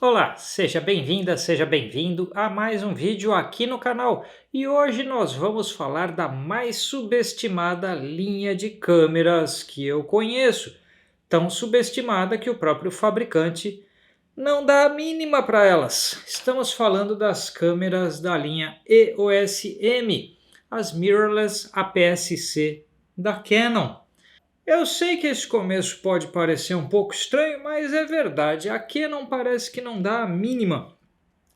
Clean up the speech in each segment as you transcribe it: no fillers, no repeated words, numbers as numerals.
Olá, seja bem-vinda, seja bem-vindo a mais um vídeo aqui no canal. E hoje nós vamos falar da mais subestimada linha de câmeras que eu conheço. Tão subestimada que o próprio fabricante não dá a mínima para elas. Estamos falando das câmeras da linha EOS-M, as Mirrorless APS-C da Canon. Eu sei que esse começo pode parecer um pouco estranho, mas é verdade. A Canon parece que não dá a mínima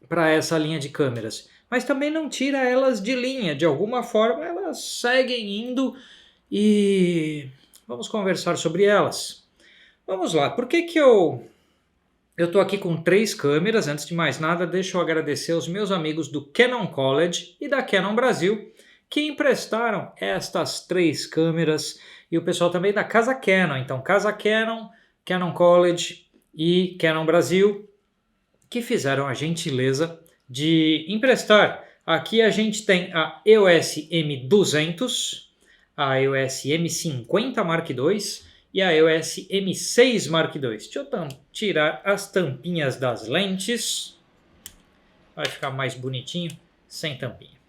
para essa linha de câmeras, mas também não tira elas de linha. De alguma forma, elas seguem indo e vamos conversar sobre elas. Vamos lá, por que eu estou aqui com três câmeras? Antes de mais nada, deixa eu agradecer aos meus amigos do Canon College e da Canon Brasil que emprestaram estas três câmeras e o pessoal também da Casa Canon. Então, Casa Canon, Canon College e Canon Brasil que fizeram a gentileza de emprestar. Aqui a gente tem a EOS M200, a EOS M50 Mark II e a EOS M6 Mark II. Deixa eu tirar as tampinhas das lentes. Vai ficar mais bonitinho sem tampinha.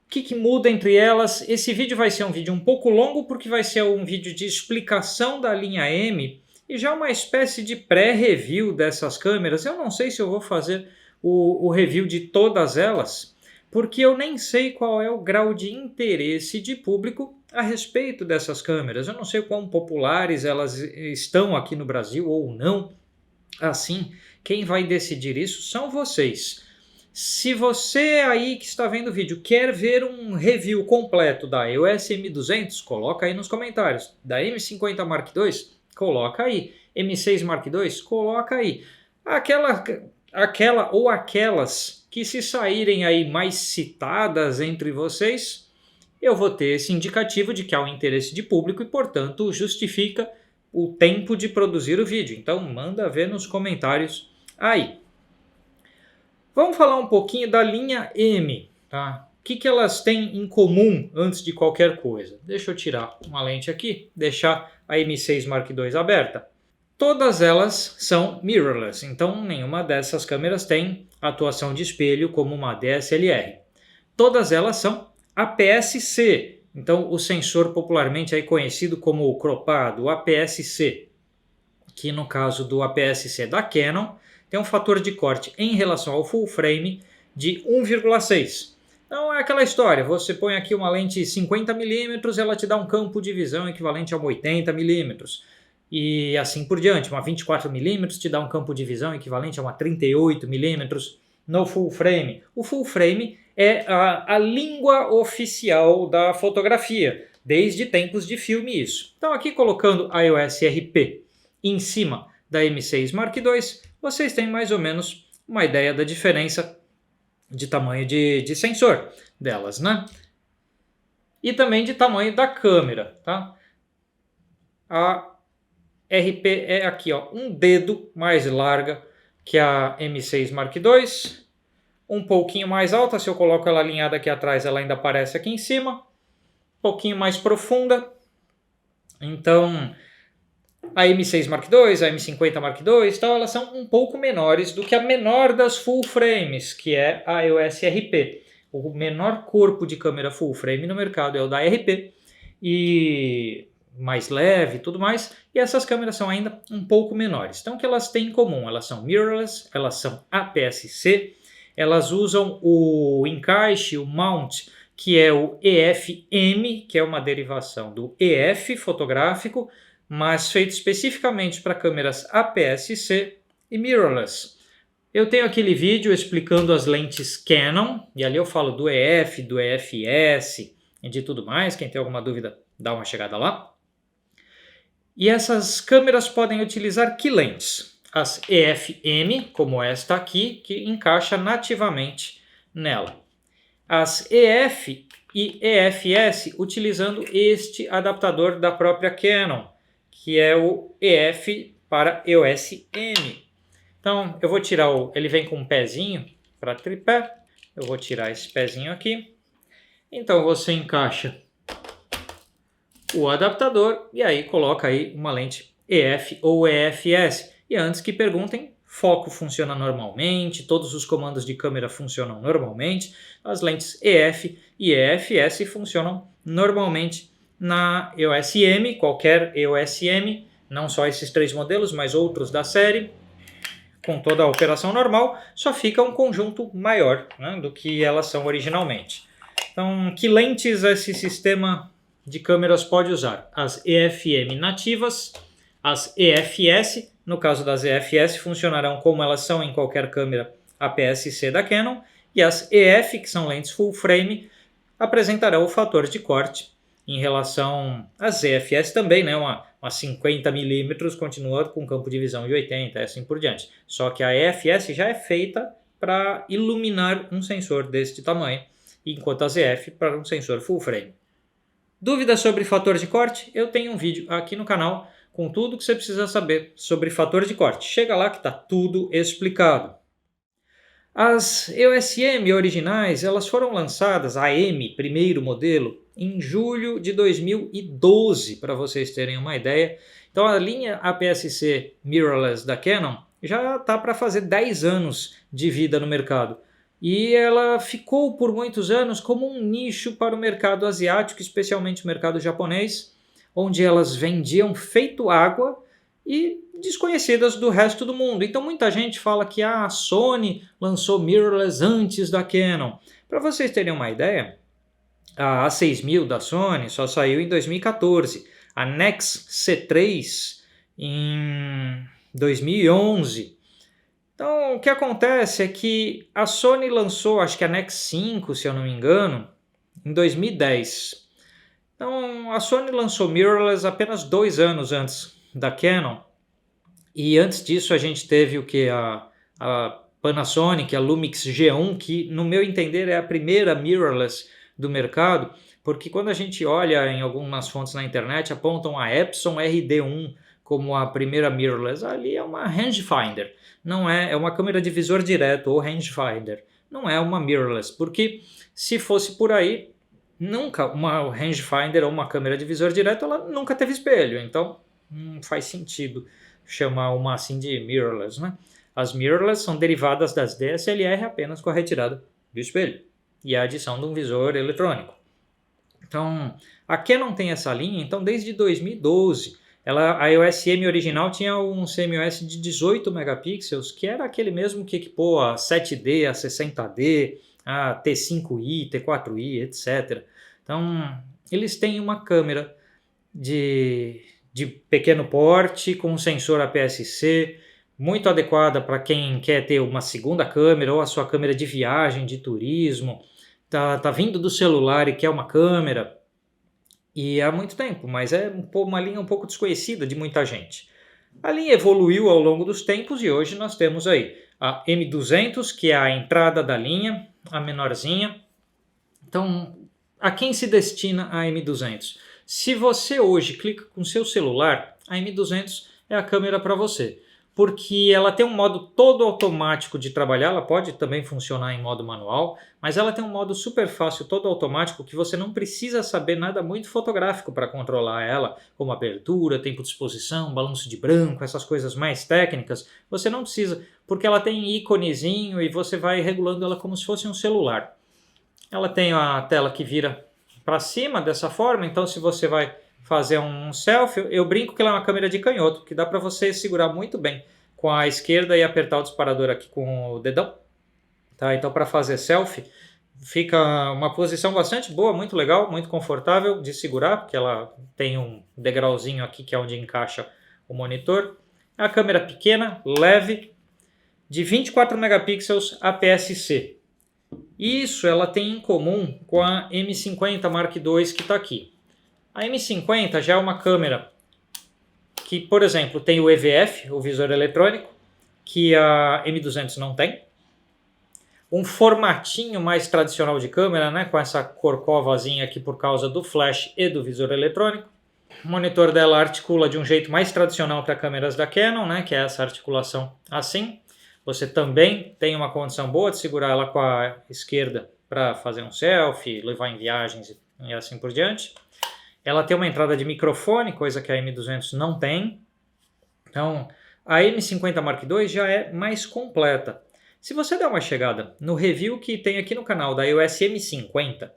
O que muda entre elas? Esse vídeo vai ser um vídeo um pouco longo porque vai ser um vídeo de explicação da linha M e já uma espécie de pré-review dessas câmeras. Eu não sei se eu vou fazer o review de todas elas, porque eu nem sei qual é o grau de interesse de público a respeito dessas câmeras. Eu não sei quão populares elas estão aqui no Brasil ou não. Assim, quem vai decidir isso são vocês. Se você aí que está vendo o vídeo quer ver um review completo da EOS M200, coloca aí nos comentários. Da M50 Mark II, coloca aí. M6 Mark II, coloca aí. Aquela ou aquelas que se saírem aí mais citadas entre vocês, eu vou ter esse indicativo de que há um interesse de público e, portanto, justifica o tempo de produzir o vídeo. Então, manda ver nos comentários aí. Vamos falar um pouquinho da linha M, tá? O que elas têm em comum antes de qualquer coisa? Deixa eu tirar uma lente aqui, deixar a M6 Mark II aberta. Todas elas são mirrorless, então nenhuma dessas câmeras tem atuação de espelho como uma DSLR. Todas elas são APS-C, então o sensor popularmente aí conhecido como cropado, o APS-C, que no caso do APS-C da Canon, tem um fator de corte em relação ao full frame de 1,6. Então é aquela história, você põe aqui uma lente 50mm, ela te dá um campo de visão equivalente a uma 80mm. E assim por diante, uma 24mm te dá um campo de visão equivalente a uma 38mm no full frame. O full frame é a língua oficial da fotografia, desde tempos de filme isso. Então aqui colocando a EOS RP em cima da M6 Mark II, vocês têm mais ou menos uma ideia da diferença de tamanho de sensor delas, né? E também de tamanho da câmera, tá? A RP é aqui, ó, um dedo mais larga que a M6 Mark II, um pouquinho mais alta, se eu coloco ela alinhada aqui atrás, ela ainda aparece aqui em cima, um pouquinho mais profunda. Então, a M6 Mark II, a M50 Mark II, então, elas são um pouco menores do que a menor das full frames, que é a EOS RP. O menor corpo de câmera full frame no mercado é o da RP, e mais leve e tudo mais, e essas câmeras são ainda um pouco menores. Então o que elas têm em comum? Elas são mirrorless, elas são APS-C, elas usam o encaixe, o mount, que é o EF-M, que é uma derivação do EF fotográfico, mas feito especificamente para câmeras APS-C e mirrorless. Eu tenho aquele vídeo explicando as lentes Canon, e ali eu falo do EF, do EFS e de tudo mais. Quem tem alguma dúvida, dá uma chegada lá. E essas câmeras podem utilizar que lentes? As EF-M, como esta aqui, que encaixa nativamente nela. As EF e EFS, utilizando este adaptador da própria Canon, que é o EF para EOS-M. Então, eu vou tirar ele vem com um pezinho para tripé. Eu vou tirar esse pezinho aqui. Então, você encaixa o adaptador e aí coloca aí uma lente EF ou EFS. E antes que perguntem, foco funciona normalmente, todos os comandos de câmera funcionam normalmente, as lentes EF e EFS funcionam normalmente na EOS M, qualquer EOS M, não só esses 3 modelos, mas outros da série, com toda a operação normal, só fica um conjunto maior, né, do que elas são originalmente. Então, que lentes esse sistema de câmeras pode usar? As EFM nativas, as EFS, no caso das EFS funcionarão como elas são em qualquer câmera APS-C da Canon, e as EF, que são lentes full frame, apresentarão o fator de corte em relação às EFS também, né? Uma 50mm continua com campo de visão de 80 e assim por diante. Só que a EFS já é feita para iluminar um sensor deste tamanho, enquanto as EF para um sensor full frame. Dúvidas sobre fator de corte? Eu tenho um vídeo aqui no canal com tudo que você precisa saber sobre fator de corte. Chega lá que está tudo explicado. As EOS M originais, elas foram lançadas, a M, primeiro modelo, em julho de 2012, para vocês terem uma ideia. Então a linha APS-C mirrorless da Canon já está para fazer 10 anos de vida no mercado. E ela ficou por muitos anos como um nicho para o mercado asiático, especialmente o mercado japonês, onde elas vendiam feito água e desconhecidas do resto do mundo. Então muita gente fala que a Sony lançou mirrorless antes da Canon. Para vocês terem uma ideia, a A6000 da Sony só saiu em 2014, a Nex C3 em 2011. Então o que acontece é que a Sony lançou, acho que a Nex 5, se eu não me engano, em 2010. Então a Sony lançou mirrorless apenas 2 anos antes da Canon. E antes disso a gente teve o que? A Panasonic, a Lumix G1, que no meu entender é a primeira mirrorless do mercado, porque quando a gente olha em algumas fontes na internet, apontam a Epson RD1 como a primeira mirrorless. Ali é uma rangefinder, não é uma câmera de visor direto ou rangefinder, não é uma mirrorless, porque se fosse por aí, nunca uma rangefinder ou uma câmera de visor direto, ela nunca teve espelho, então não faz sentido chamar uma assim de mirrorless, né? As mirrorless são derivadas das DSLR apenas com a retirada do espelho e a adição de um visor eletrônico. Então, a Canon tem essa linha, então desde 2012, a EOS M original tinha um CMOS de 18 megapixels, que era aquele mesmo que equipou a 7D, a 60D, a T5i, T4i, etc. Então, eles têm uma câmera de pequeno porte, com um sensor APS-C, muito adequada para quem quer ter uma segunda câmera ou a sua câmera de viagem, de turismo, tá vindo do celular e quer uma câmera, e há muito tempo, mas é uma linha um pouco desconhecida de muita gente. A linha evoluiu ao longo dos tempos e hoje nós temos aí a M200, que é a entrada da linha, a menorzinha. Então, a quem se destina a M200? Se você hoje clica com seu celular, a M200 é a câmera para você, porque ela tem um modo todo automático de trabalhar, ela pode também funcionar em modo manual, mas ela tem um modo super fácil, todo automático, que você não precisa saber nada muito fotográfico para controlar ela, como abertura, tempo de exposição, balanço de branco, essas coisas mais técnicas, você não precisa, porque ela tem íconezinho e você vai regulando ela como se fosse um celular. Ela tem a tela que vira para cima dessa forma, então se você vai fazer um selfie, eu brinco que ela é uma câmera de canhoto, que dá para você segurar muito bem com a esquerda e apertar o disparador aqui com o dedão. Tá? Então para fazer selfie fica uma posição bastante boa, muito legal, muito confortável de segurar, porque ela tem um degrauzinho aqui que é onde encaixa o monitor. A câmera pequena, leve, de 24 megapixels APS-C. Isso ela tem em comum com a M50 Mark II que está aqui. A M50 já é uma câmera que, por exemplo, tem o EVF, o visor eletrônico, que a M200 não tem. Um formatinho mais tradicional de câmera, né, com essa corcovazinha aqui por causa do flash e do visor eletrônico. O monitor dela articula de um jeito mais tradicional para câmeras da Canon, né, que é essa articulação assim. Você também tem uma condição boa de segurar ela com a esquerda para fazer um selfie, levar em viagens e assim por diante. Ela tem uma entrada de microfone, coisa que a M200 não tem. Então, A M50 Mark II já é mais completa. Se você der uma chegada no review que tem aqui no canal da EOS M50,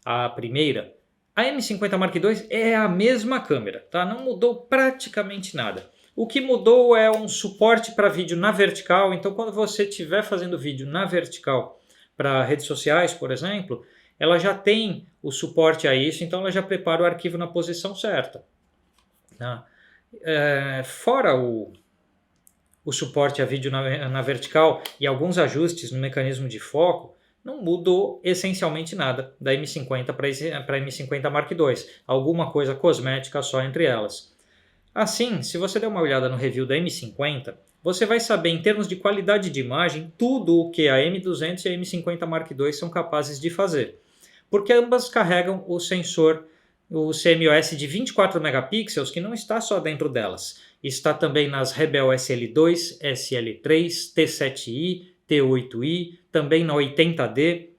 a primeira, a M50 Mark II é a mesma câmera, tá? Não mudou praticamente nada. O que mudou é um suporte para vídeo na vertical, então quando você estiver fazendo vídeo na vertical para redes sociais, por exemplo, ela já tem o suporte a isso, então ela já prepara o arquivo na posição certa. Tá? Fora o suporte a vídeo na vertical e alguns ajustes no mecanismo de foco, não mudou essencialmente nada da M50 para a M50 Mark II. Alguma coisa cosmética só entre elas. Assim, se você der uma olhada no review da M50, você vai saber em termos de qualidade de imagem tudo o que a M200 e a M50 Mark II são capazes de fazer. Porque ambas carregam o sensor, o CMOS de 24 megapixels, que não está só dentro delas. Está também nas Rebel SL2, SL3, T7i, T8i, também na 80D.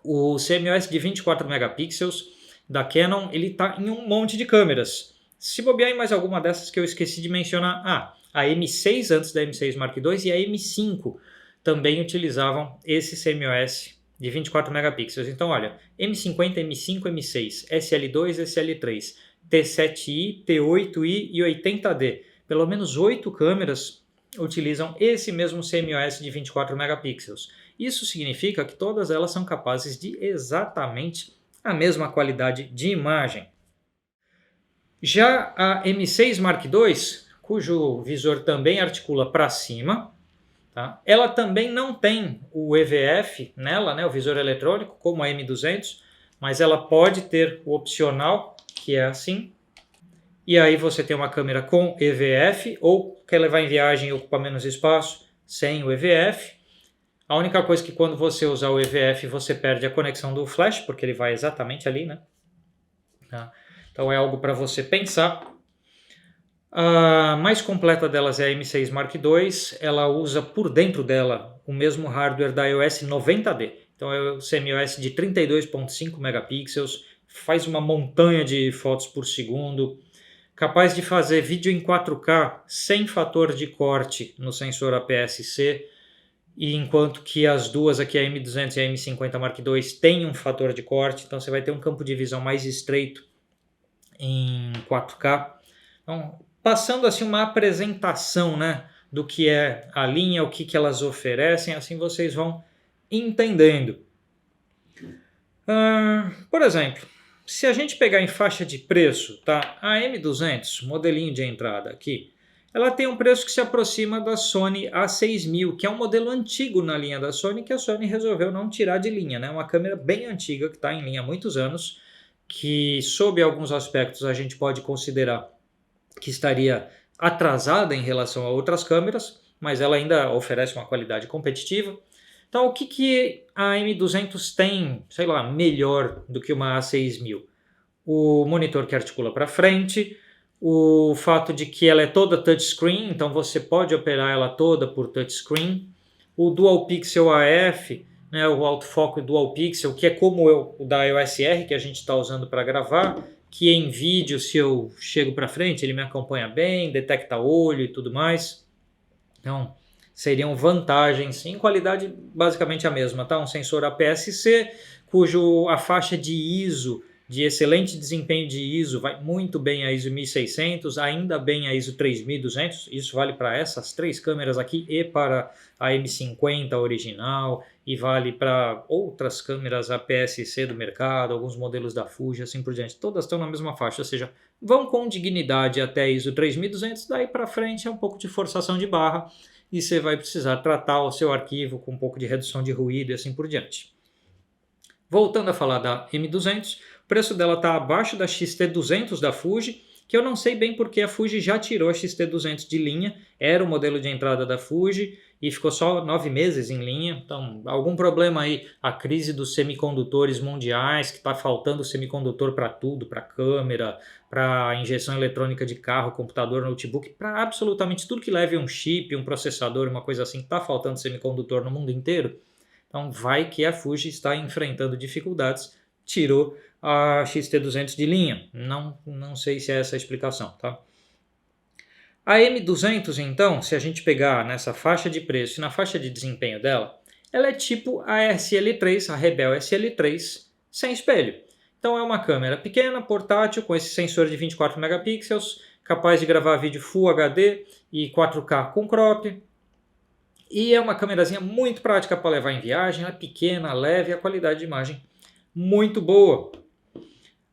O CMOS de 24 megapixels da Canon está em um monte de câmeras. Se bobear em mais alguma dessas que eu esqueci de mencionar, a M6 antes da M6 Mark II e a M5 também utilizavam esse CMOS de 24 megapixels. Então, olha, M50, M5, M6, SL2, SL3, T7i, T8i e 80D. Pelo menos 8 câmeras utilizam esse mesmo CMOS de 24 megapixels. Isso significa que todas elas são capazes de exatamente a mesma qualidade de imagem. Já a M6 Mark II, cujo visor também articula para cima, tá? Ela também não tem o EVF nela, né, o visor eletrônico, como a M200, mas ela pode ter o opcional, que é assim. E aí você tem uma câmera com EVF, ou quer levar em viagem e ocupar menos espaço, sem o EVF. A única coisa é que quando você usar o EVF, você perde a conexão do flash, porque ele vai exatamente ali, né? Tá? Então é algo para você pensar. A mais completa delas é a M6 Mark II. Ela usa por dentro dela o mesmo hardware da EOS 90D. Então é o CMOS de 32.5 megapixels, faz uma montanha de fotos por segundo, capaz de fazer vídeo em 4K sem fator de corte no sensor APS-C, e enquanto que as duas aqui, a M200 e a M50 Mark II, têm um fator de corte, então você vai ter um campo de visão mais estreito em 4K. Então, passando assim uma apresentação, né, do que é a linha, o que elas oferecem, assim vocês vão entendendo. Por exemplo, se a gente pegar em faixa de preço, tá? A M200, modelinho de entrada aqui, ela tem um preço que se aproxima da Sony A6000, que é um modelo antigo na linha da Sony, que a Sony resolveu não tirar de linha, né? Uma câmera bem antiga, que está em linha há muitos anos, que sob alguns aspectos a gente pode considerar que estaria atrasada em relação a outras câmeras, mas ela ainda oferece uma qualidade competitiva. Então, o que a M200 tem, sei lá, melhor do que uma A6000? O monitor que articula para frente, o fato de que ela é toda touchscreen, então você pode operar ela toda por touchscreen, o Dual Pixel AF, né, o autofoco Dual Pixel, que é como o da EOS R que a gente está usando para gravar, que em vídeo, se eu chego para frente, ele me acompanha bem, detecta olho e tudo mais. Então, seriam vantagens, em qualidade basicamente a mesma, tá? Um sensor APS-C, cujo a faixa de ISO, de excelente desempenho de ISO, vai muito bem a ISO 1600, ainda bem a ISO 3200, isso vale para essas três câmeras aqui e para a M50 original, e vale para outras câmeras APS-C do mercado, alguns modelos da Fuji, assim por diante, todas estão na mesma faixa, ou seja, vão com dignidade até a ISO 3200, daí para frente é um pouco de forçação de barra, e você vai precisar tratar o seu arquivo com um pouco de redução de ruído e assim por diante. Voltando a falar da M200, o preço dela está abaixo da XT200 da Fuji, que eu não sei bem porque a Fuji já tirou a XT200 de linha, era o modelo de entrada da Fuji e ficou só 9 meses em linha, então algum problema aí, a crise dos semicondutores mundiais, que está faltando semicondutor para tudo, para câmera, para injeção eletrônica de carro, computador, notebook, para absolutamente tudo que leve um chip, um processador, uma coisa assim, está faltando semicondutor no mundo inteiro. Então vai que a Fuji está enfrentando dificuldades, tirou a XT200 de linha. Não sei se é essa a explicação, tá? A M200 então, se a gente pegar nessa faixa de preço e na faixa de desempenho dela, ela é tipo a SL3, a Rebel SL3 sem espelho. Então é uma câmera pequena, portátil, com esse sensor de 24 megapixels, capaz de gravar vídeo Full HD e 4K com crop. E é uma câmerazinha muito prática para levar em viagem, ela é pequena, leve e a qualidade de imagem muito boa.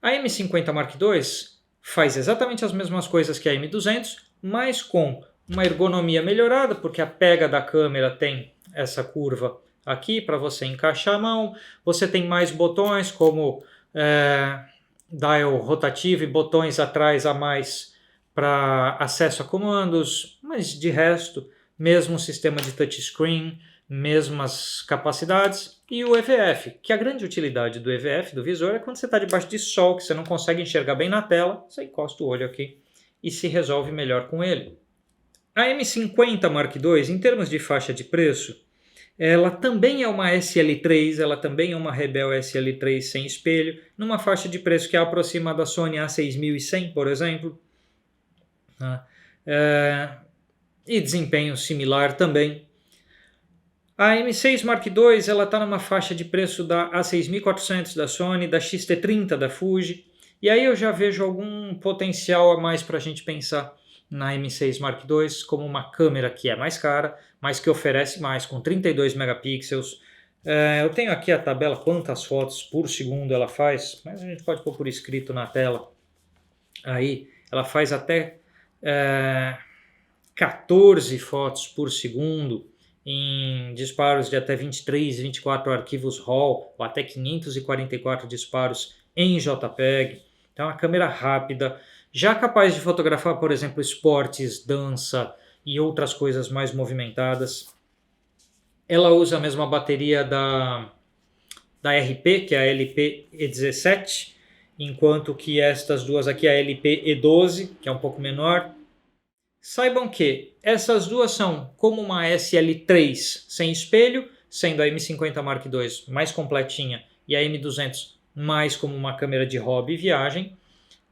A M50 Mark II faz exatamente as mesmas coisas que a M200, mas com uma ergonomia melhorada, porque a pega da câmera tem essa curva aqui para você encaixar a mão. Você tem mais botões como dial rotativo e botões atrás a mais para acesso a comandos, mas de resto, mesmo sistema de touchscreen, mesmas capacidades. E o EVF, que a grande utilidade do EVF, do visor, é quando você está debaixo de sol, que você não consegue enxergar bem na tela, você encosta o olho aqui e se resolve melhor com ele. A M50 Mark II, em termos de faixa de preço, ela também é uma SL3, ela também é uma Rebel SL3 sem espelho, numa faixa de preço que é aproxima da Sony A6100, por exemplo. E desempenho similar também. A M6 Mark II ela está numa faixa de preço da A6400 da Sony, da XT30 da Fuji, e aí eu já vejo algum potencial a mais para a gente pensar na M6 Mark II como uma câmera que é mais cara, mas que oferece mais, com 32 megapixels. Eu tenho aqui a tabela, quantas fotos por segundo ela faz, mas a gente pode pôr por escrito na tela. Aí ela faz até 14 fotos por segundo, em disparos de até 23 e 24 arquivos RAW, ou até 544 disparos em JPEG. Então, uma câmera rápida, já capaz de fotografar, por exemplo, esportes, dança e outras coisas mais movimentadas. Ela usa a mesma bateria da RP, que é a LP-E17, enquanto que estas duas aqui, a LP-E12, que é um pouco menor. Saibam que essas duas são como uma SL3 sem espelho, sendo a M50 Mark II mais completinha e a M200 mais como uma câmera de hobby e viagem,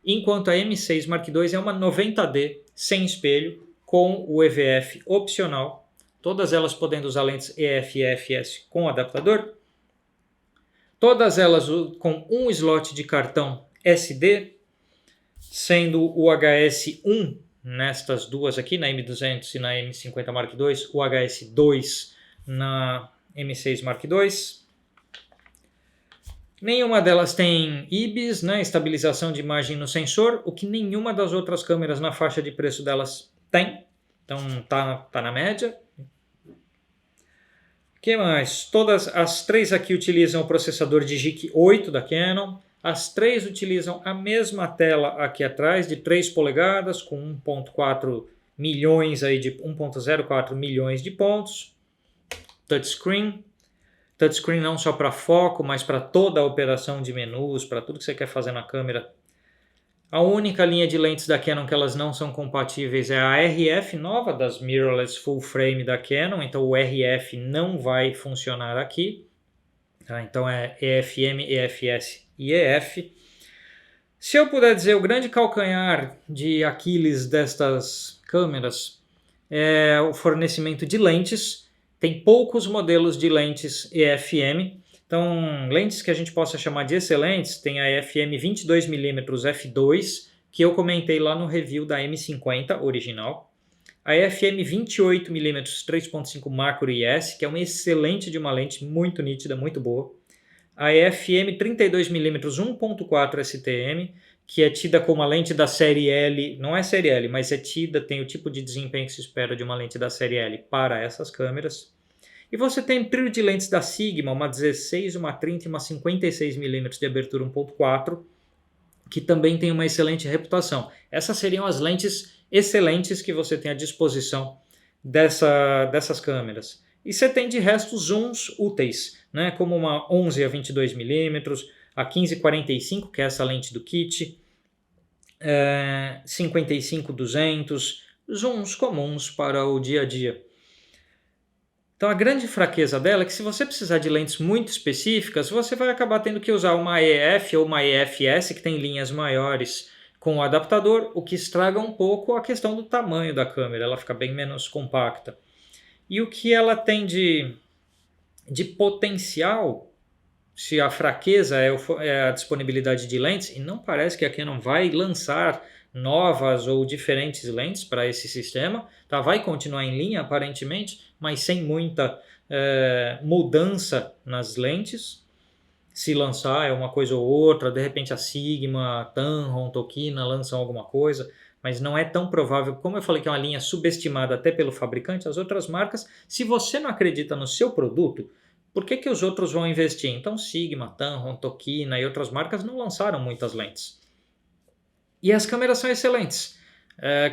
enquanto a M6 Mark II é uma 90D sem espelho com o EVF opcional, todas elas podendo usar lentes EF e EFS com adaptador, todas elas com um slot de cartão SD, sendo o HS1 nestas duas aqui, na M200 e na M50 Mark II, o HS2 na M6 Mark II. Nenhuma delas tem IBIS, né, estabilização de imagem no sensor, o que nenhuma das outras câmeras na faixa de preço delas tem. Então tá na média. O que mais? Todas as três aqui utilizam o processador Digic 8 da Canon. As três utilizam a mesma tela aqui atrás, de 3 polegadas, com 1.04 milhões aí de 1.04 milhões de pontos. Touchscreen não só para foco, mas para toda a operação de menus, para tudo que você quer fazer na câmera. A única linha de lentes da Canon que elas não são compatíveis é a RF nova, das Mirrorless Full Frame da Canon, então o RF não vai funcionar aqui. Tá? Então é EFM, EFS e EF. Se eu puder dizer, o grande calcanhar de Aquiles destas câmeras é o fornecimento de lentes. Tem poucos modelos de lentes EFM, então lentes que a gente possa chamar de excelentes, tem a EFM 22mm f2, que eu comentei lá no review da M50 original, a EFM 28mm 3.5 macro IS, que é uma excelente de uma lente muito nítida, muito boa, a EFM 32mm 1.4 STM, que é tida como a lente da série L, não é série L, mas é tida, tem o tipo de desempenho que se espera de uma lente da série L para essas câmeras. E você tem trio de lentes da Sigma, uma 16, uma 30 e uma 56mm de abertura 1.4, que também tem uma excelente reputação. Essas seriam as lentes excelentes que você tem à disposição dessas câmeras. E você tem de resto zooms úteis, né? Como uma 11 a 22mm, a 15-45, que é essa lente do kit, 55-200, zooms comuns para o dia a dia. Então a grande fraqueza dela é que se você precisar de lentes muito específicas, você vai acabar tendo que usar uma EF ou uma EFS, que tem linhas maiores, com o adaptador, o que estraga um pouco a questão do tamanho da câmera, ela fica bem menos compacta. E o que ela tem de potencial, se a fraqueza é a disponibilidade de lentes, e não parece que a Canon vai lançar novas ou diferentes lentes para esse sistema, tá? Vai continuar em linha aparentemente, mas sem muita mudança nas lentes. Se lançar é uma coisa ou outra, de repente a Sigma, Tamron, Tokina lançam alguma coisa, mas não é tão provável. Como eu falei que é uma linha subestimada até pelo fabricante, as outras marcas, se você não acredita no seu produto, por que os outros vão investir? Então Sigma, Tamron, Tokina e outras marcas não lançaram muitas lentes. E as câmeras são excelentes.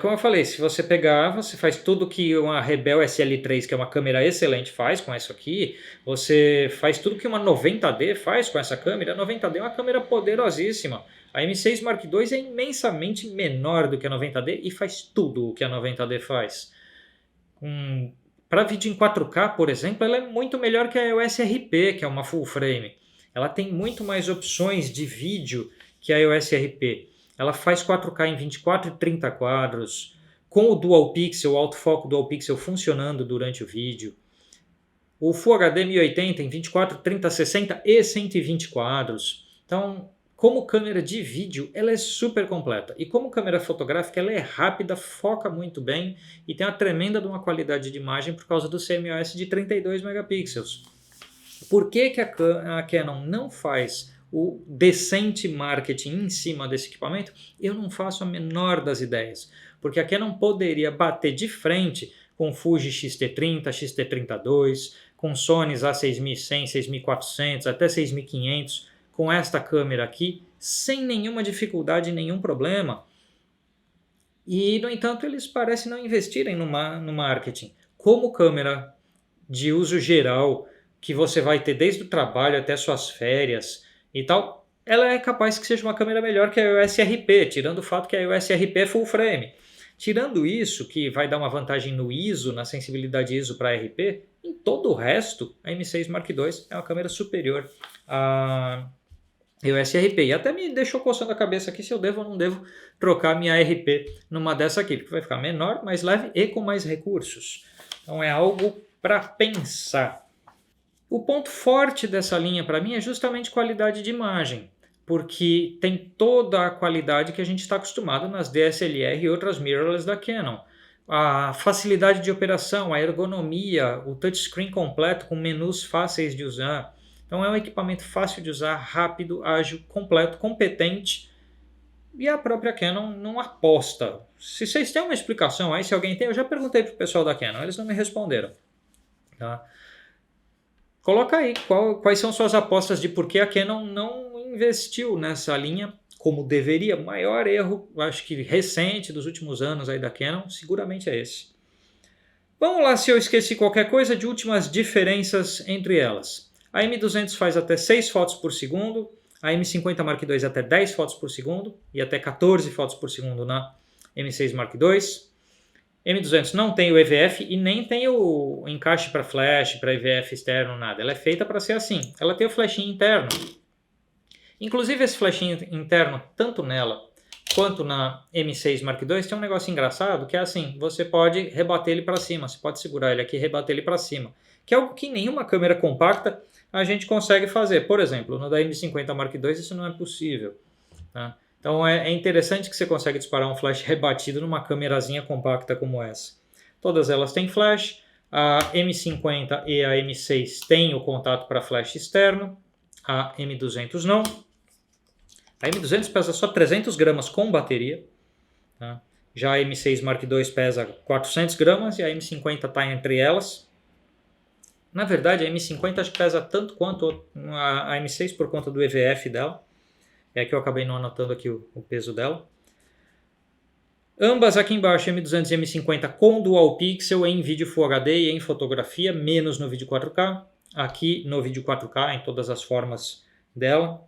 Como eu falei, se você pegar, você faz tudo que uma Rebel SL3, que é uma câmera excelente, faz com isso aqui. Você faz tudo que uma 90D faz com essa câmera. A 90D é uma câmera poderosíssima. A M6 Mark II é imensamente menor do que a 90D e faz tudo o que a 90D faz. Para vídeo em 4K, por exemplo, ela é muito melhor que a EOS RP, que é uma full frame. Ela tem muito mais opções de vídeo que a EOS RP. Ela faz 4K em 24 e 30 quadros, com o Dual Pixel, o autofoco Dual Pixel funcionando durante o vídeo. O Full HD 1080 em 24, 30, 60 e 120 quadros. Então, como câmera de vídeo, ela é super completa. E como câmera fotográfica, ela é rápida, foca muito bem e tem uma tremenda de uma qualidade de imagem por causa do CMOS de 32 megapixels. Por que a Canon não faz o decente marketing em cima desse equipamento? Eu não faço a menor das ideias, porque a Canon poderia bater de frente com Fuji X-T30, X-T30-2, com Sony A6100, 6400, até 6500, com esta câmera aqui, sem nenhuma dificuldade, nenhum problema. E, no entanto, eles parecem não investirem no marketing. Como câmera de uso geral, que você vai ter desde o trabalho até suas férias e tal, ela é capaz que seja uma câmera melhor que a EOS RP, tirando o fato que a EOS RP é full frame. Tirando isso, que vai dar uma vantagem no ISO, na sensibilidade ISO para RP, em todo o resto, a M6 Mark II é uma câmera superior à EOS RP. E até me deixou coçando a cabeça aqui se eu devo ou não devo trocar minha RP numa dessa aqui, porque vai ficar menor, mais leve e com mais recursos. Então é algo para pensar. O ponto forte dessa linha para mim é justamente qualidade de imagem, porque tem toda a qualidade que a gente está acostumado nas DSLR e outras mirrorless da Canon. A facilidade de operação, a ergonomia, o touchscreen completo com menus fáceis de usar. Então é um equipamento fácil de usar, rápido, ágil, completo, competente. E a própria Canon não aposta. Se vocês têm uma explicação aí, se alguém tem, eu já perguntei para o pessoal da Canon, eles não me responderam. Tá? Coloca aí quais são suas apostas de por que a Canon não investiu nessa linha como deveria. Maior erro, acho que recente, dos últimos anos aí da Canon, seguramente é esse. Vamos lá, se eu esqueci qualquer coisa, de últimas diferenças entre elas. A M200 faz até 6 fotos por segundo, a M50 Mark II até 10 fotos por segundo e até 14 fotos por segundo na M6 Mark II. M200 não tem o EVF e nem tem o encaixe para flash, para EVF externo, nada. Ela é feita para ser assim. Ela tem o flashinho interno. Inclusive esse flashinho interno, tanto nela quanto na M6 Mark II, tem um negócio engraçado que é assim, você pode rebater ele para cima, você pode segurar ele aqui e rebater ele para cima, que é algo que nenhuma câmera compacta a gente consegue fazer. Por exemplo, no da M50 Mark II isso não é possível. Tá? Então é interessante que você consegue disparar um flash rebatido numa câmerazinha compacta como essa. Todas elas têm flash, a M50 e a M6 têm o contato para flash externo, a M200 não. A M200 pesa só 300 gramas com bateria, tá? Já a M6 Mark II pesa 400 gramas e a M50 está entre elas. Na verdade a M50 acho que pesa tanto quanto a M6 por conta do EVF dela. É que eu acabei não anotando aqui o peso dela. Ambas aqui embaixo, M200 e M50 com Dual Pixel em vídeo Full HD e em fotografia, menos no vídeo 4K. Aqui no vídeo 4K, em todas as formas dela.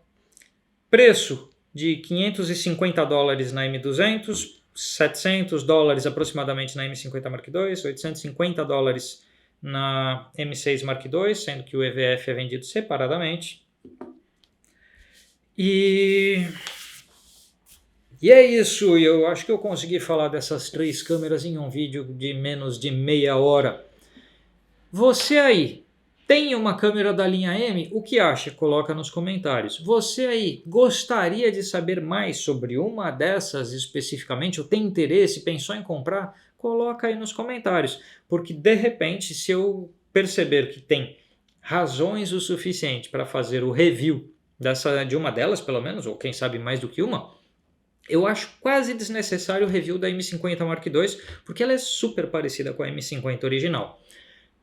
Preço de $550 na M200, $700 aproximadamente na M50 Mark II, $850 na M6 Mark II, sendo que o EVF é vendido separadamente. E E é isso, eu acho que eu consegui falar dessas 3 câmeras em um vídeo de menos de meia hora. Você aí tem uma câmera da linha M? O que acha? Coloca nos comentários. Você aí gostaria de saber mais sobre uma dessas especificamente? Ou tem interesse, pensou em comprar? Coloca aí nos comentários, porque de repente, se eu perceber que tem razões o suficiente para fazer o review de uma delas, pelo menos, ou quem sabe mais do que uma, eu acho quase desnecessário o review da M50 Mark II, porque ela é super parecida com a M50 original.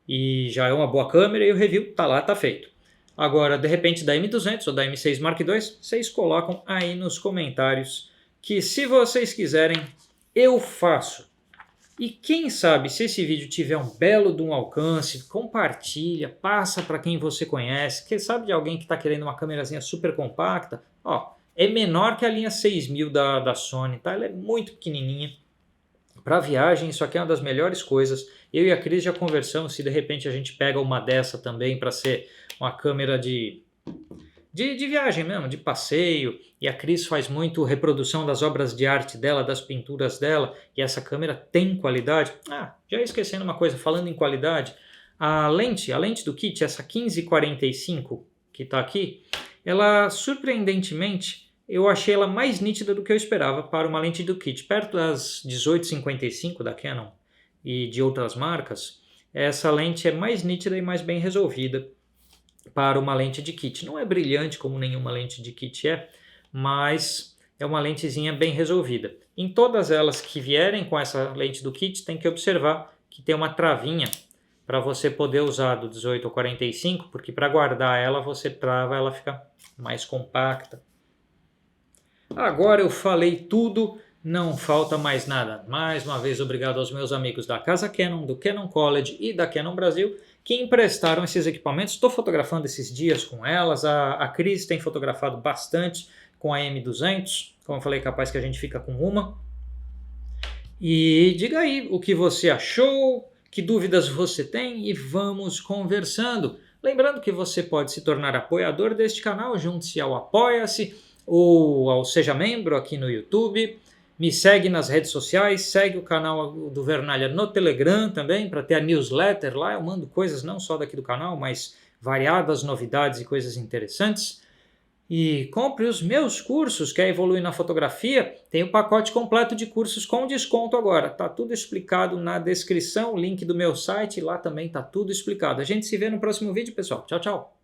E já é uma boa câmera e o review tá lá, tá feito. Agora, de repente, da M200 ou da M6 Mark II, vocês colocam aí nos comentários que, se vocês quiserem, eu faço. E quem sabe, se esse vídeo tiver um belo de um alcance, compartilha, passa para quem você conhece. Quem sabe de alguém que está querendo uma câmerazinha super compacta? Ó, é menor que a linha 6000 da Sony, tá? Ela é muito pequenininha. Para viagem, isso aqui é uma das melhores coisas. Eu e a Cris já conversamos se de repente a gente pega uma dessa também para ser uma câmera de viagem mesmo, de passeio. E a Cris faz muito reprodução das obras de arte dela, das pinturas dela. E essa câmera tem qualidade. Ah, já esquecendo uma coisa, falando em qualidade. A lente do kit, essa 1545 que está aqui, ela surpreendentemente, eu achei ela mais nítida do que eu esperava para uma lente do kit. Perto das 1855 da Canon e de outras marcas, essa lente é mais nítida e mais bem resolvida para uma lente de kit. Não é brilhante como nenhuma lente de kit é, mas é uma lentezinha bem resolvida. Em todas elas que vierem com essa lente do kit, tem que observar que tem uma travinha para você poder usar do 18 ao 45, porque para guardar ela, você trava, ela fica mais compacta. Agora eu falei tudo, não falta mais nada. Mais uma vez, obrigado aos meus amigos da Casa Canon, do Canon College e da Canon Brasil, que emprestaram esses equipamentos. Estou fotografando esses dias com elas. A Cris tem fotografado bastante com a M200. Como eu falei, capaz que a gente fica com uma. E diga aí o que você achou, que dúvidas você tem e vamos conversando. Lembrando que você pode se tornar apoiador deste canal, junte-se ao Apoia-se ou ao Seja Membro aqui no YouTube. Me segue nas redes sociais, segue o canal do Vernalha no Telegram também, para ter a newsletter lá. Eu mando coisas não só daqui do canal, mas variadas novidades e coisas interessantes. E compre os meus cursos, quer evoluir na fotografia? Tem o pacote completo de cursos com desconto agora. Tá tudo explicado na descrição, link do meu site, lá também tá tudo explicado. A gente se vê no próximo vídeo, pessoal. Tchau, tchau!